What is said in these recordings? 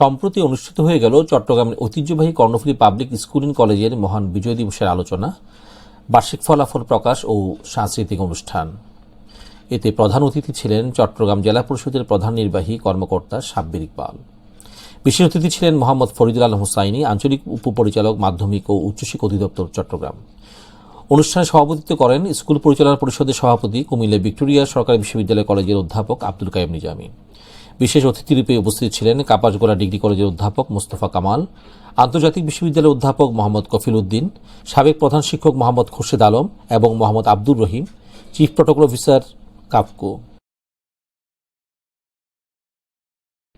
সম্প্রতি অনুষ্ঠিত হয়ে গেল চট্টগ্রামের ঐতিহ্যবাহী কর্ণফুলী পাবলিক স্কুল অ্যান্ড কলেজের মহান বিজয় দিবসের আলোচনা, বার্ষিক ফলাফল প্রকাশ ও সাংস্কৃতিক অনুষ্ঠান। এতে প্রধান অতিথি ছিলেন চট্টগ্রাম জেলা পরিষদের প্রধান নির্বাহী কর্মকর্তা সাব্বির ইকবাল। বিশেষ অতিথি ছিলেন মোহাম্মদ ফরিদুল আলম হুসাইনি, আঞ্চলিক উপপরিচালক মাধ্যমিক ও উচ্চশিক্ষা অধিদপ্তর চট্টগ্রাম। অনুষ্ঠানে সভাপতিত্ব করেন স্কুল পরিচালনা পরিষদের সভাপতি, কুমিল্লা ভিক্টোরিয়া সরকারি বিশ্ববিদ্যালয় কলেজের অধ্যাপক আব্দুল কাইম নিজামী। বিশেষ অতিথিরূপে উপস্থিত ছিলেন কাপাসগোলা ডিগ্রি কলেজের অধ্যাপক মোস্তফা কামাল, আন্তর্জাতিক বিশ্ববিদ্যালয়ের অধ্যাপক মোহাম্মদ কফিল উদ্দিন, সাবেক প্রধান শিক্ষক মোহাম্মদ খুরশেদ আলম এবং Mohammad Abdur Rahim, chief protocol officer KAFCO.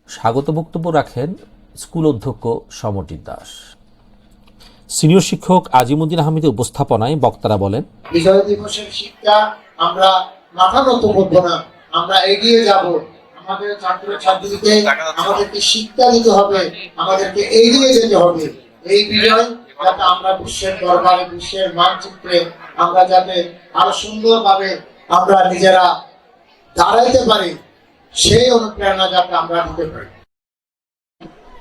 স্বাগত বক্তব্য রাখেন স্কুল অধ্যক্ষ সমরজিৎ দাস। সিনিয়র শিক্ষক আজিমুদ্দিন আহমেদের উপস্থাপনায় বক্তারা বলেন, বিজয় দিবসের শিক্ষা আমরা মাথা নত করবো না, আমরা এগিয়ে যাব। আমাদের ছাত্রছাত্রীকে আমাদেরকে শিক্ষা দিতে হবে, আমাদেরকে এগিয়ে যেতে হবে। এই বিজয় যাতে আমরা বিশ্বের দরবারে, বিশ্বের মানচিত্রে আমরা যাতে আরো সুন্দরভাবে আমরা নিজেরা দাঁড়াইতে পারি, সেই অনুপ্রেরণা যাতে আমরা দিতে পারি।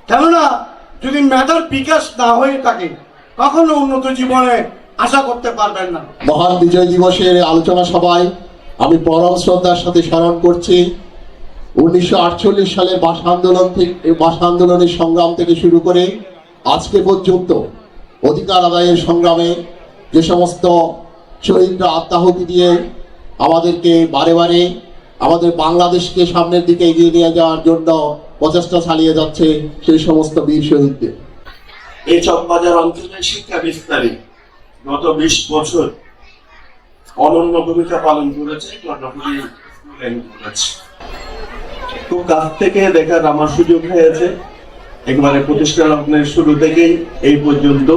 কেননা যদি মেধার বিকাশ না হয়ে থাকে কখনো উন্নত জীবনে আশা করতে পারবেন না। মহান বিজয় দিবসের আলোচনা সভায় আমি পরম শ্রদ্ধার সাথে স্মরণ করছি 1948 সালের ভাষা আন্দোলনের সংগ্রাম থেকে শুরু করে আজকে পর্যন্ত অধিকার আদায়ের সংগ্রামে যে সমস্ত শহীদরা আত্মাহুতি দিয়ে আমাদেরকে বারে বারে আমাদের বাংলাদেশকে সামনের দিকে এগিয়ে নিয়ে যাওয়ার জন্য প্রচেষ্টা চালিয়ে যাচ্ছে সেই সমস্ত বীর শহীদদের। এই চকবাজার অঞ্চলে শিক্ষা বিস্তারে গত 20 বছর অনন্য ভূমিকা পালন করেছে কর্ণফুলী স্কুল অ্যান্ড কলেজ। খুব কাছ থেকে দেখার আমার সুযোগ হয়েছে একবারে প্রতিষ্ঠা লগ্নের শুরু থেকেই এই পর্যন্ত,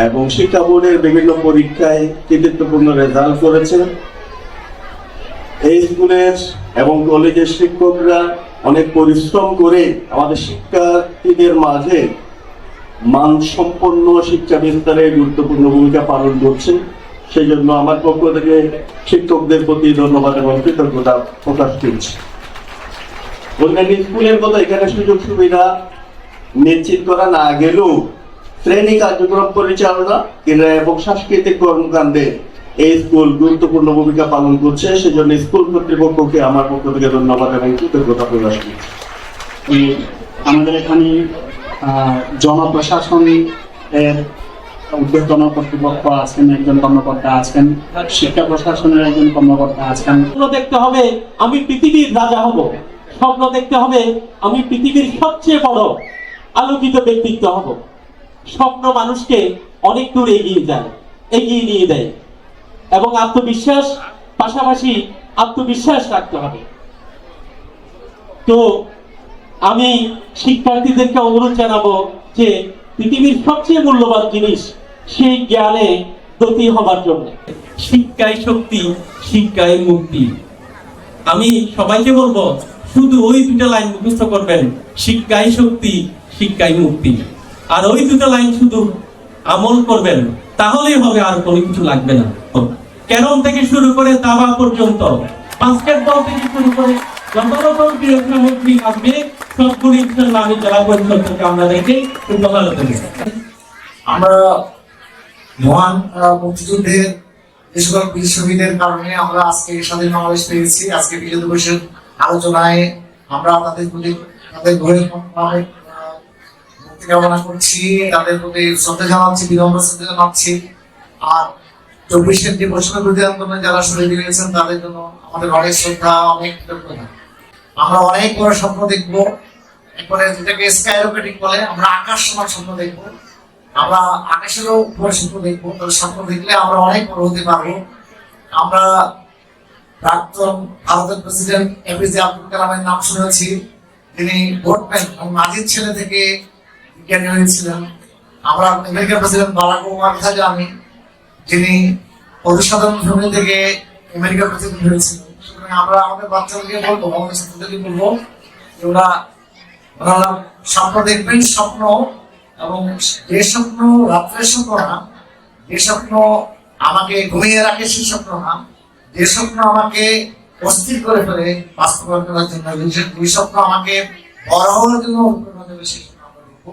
এবং শিক্ষা বোর্ডের বিভিন্ন পরীক্ষায় কৃতিত্বপূর্ণ রেজাল্ট করেছে। এই স্কুলের এবং কলেজের শিক্ষকরা অনেক পরিশ্রম করে আমাদের শিক্ষার্থীদের মাঝে মানসম্পন্ন শিক্ষা বিস্তারে গুরুত্বপূর্ণ ভূমিকা পালন করছে। সেই জন্য আমার পক্ষ থেকে শিক্ষকদের প্রতি ধন্যবাদ এবং কৃতজ্ঞতা প্রকাশ করছি। অন্যান্য স্কুলের মতো এখানে সুযোগ সুবিধা নিশ্চিত করা না গেলেও শ্রেণী কার্যক্রম পরিচালনা, ক্রীড়া এবং সাংস্কৃতিক কর্মকাণ্ডে এই স্কুল গুরুত্বপূর্ণ ভূমিকা পালন করছে। সেজন্য স্কুল কর্তৃপক্ষকে আমার পক্ষ থেকে ধন্যবাদ এবং কৃতজ্ঞতা প্রকাশ করছি। আমাদের এখানে জনপ্রশাসন এর উদ্যোতন কর্তৃপক্ষ আছেন, একজন কর্মকর্তা আছেন, শিক্ষা প্রশাসনের একজন কর্মকর্তা আছেন। স্বপ্ন দেখতে হবে আমি পৃথিবীর রাজা হব, স্বপ্ন দেখতে হবে আমি পৃথিবীর সবচেয়ে বড় আলোকিত ব্যক্তিত্ব হব। স্বপ্ন মানুষকে অনেক দূর এগিয়ে নিয়ে দেয় এবং আত্মবিশ্বাস, পাশাপাশি আত্মবিশ্বাস রাখতে হবে। তো আমি শিক্ষার্থীদেরকে অনুরোধ জানাবো যে পৃথিবীর সবচেয়ে মূল্যবান জিনিস সেই জ্ঞানে দতি হবার জন্য। শিক্ষাই শক্তি, শিক্ষাই মুক্তি। আমি সবাইকে বলবো শুধু ওই দুটো লাইন মুখস্থ করবেন, শিক্ষাই শক্তি, শিক্ষাই মুক্তি। আর ওই দুটো লাইন শুধু আমল করবেন, তাহলেই হবে, আর কোনো কিছু লাগবে না। ক্যারম থেকে শুরু করে দাবা পর্যন্ত, বাস্কেটবল থেকে শুরু করে যত রকম ক্রীড়ামন্ত্রী আসবে সবগুলি ইনশাআল্লাহ আমি জেলা পরিষদ থেকে আপনাদেরকে উপহার দেব। আমরা মহান মুক্তিযুদ্ধের যে সকল বীর শহীদের কারণে আমরা আজকে স্বাধীন বাংলাদেশ পেয়েছি। আজকে বিজয় দিবসের আলোচনায় আমরা আপনাদের প্রতি তাদের ঘরে মুক্তি কামনা করছি, তাদের প্রতি শ্রদ্ধা জানাচ্ছি, বিনম্র শ্রদ্ধা জানাচ্ছি। আর 24 যে বৈষম্য বিরোধী আন্দোলনে যারা শহীদ হয়েছেন তাদের জন্য আমাদের অনেক শ্রদ্ধা, অনেক কৃতজ্ঞতা। আমরা অনেক বড় স্বপ্ন দেখবো, একবারে যেটাকে স্কাই রকেটিং বলে, আমরা আকাশ সমান স্বপ্ন দেখবো, আমরা আকাশেরও উপরে স্বপ্ন দেখবো। তাহলে স্বপ্ন দেখলে আমরা অনেক বড় হতে পারবো। আমরা প্রাক্তন ভারতের প্রেসিডেন্ট এপিজে আব্দুল কালামের নাম শুনেছি। তিনি ভোটম্যান এবং মাঝির ছেলে থেকে বিজ্ঞানী হয়েছিলেন। আমরা আমেরিকার প্রেসিডেন্ট বারাক ওবামার কথা জানি, যিনি অসাধারণ ফ্যামিলি থেকে আমেরিকার প্রেসিডেন্ট হয়েছিলেন। সুতরাং আমরা আমাদের বাচ্চাদেরকে বলবো, আমাদের ছাত্রদেরকে বলবো যে ওনারা স্বপ্ন দেখবেন। স্বপ্ন এবং যে স্বপ্ন রাত্রের স্বপ্ন না, যে স্বপ্ন আমাকে ঘুমিয়ে রাখে সেই স্বপ্ন না, যে স্বপ্ন আমাকে অস্থির করে ফেলে বাস্তবায়ন করার জন্য, যে স্বপ্ন আমাকে বড় হওয়ার জন্য অভিজ্ঞতা বেশি আমরা দেখবো।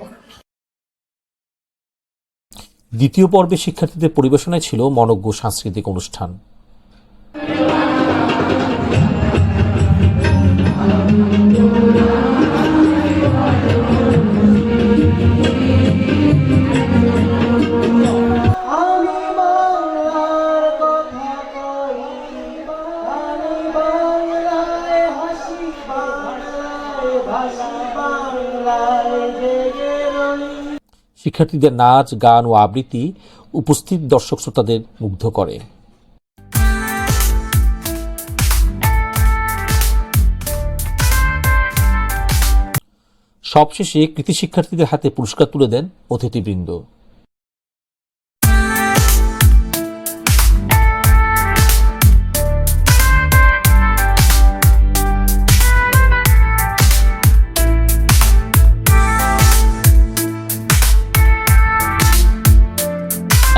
দ্বিতীয় পর্বে শিক্ষার্থীদের পরিবেশনায় ছিল মনোজ্ঞ সাংস্কৃতিক অনুষ্ঠান। শিক্ষার্থীদের নাচ, গান ও আবৃত্তি উপস্থিত দর্শক শ্রোতাদের মুগ্ধ করে। সবশেষে কৃতি শিক্ষার্থীদের হাতে পুরস্কার তুলে দেন অতিথিবৃন্দ।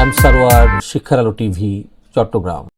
এম সারোয়ার, শিক্ষার আলো টিভি, চট্টগ্রাম।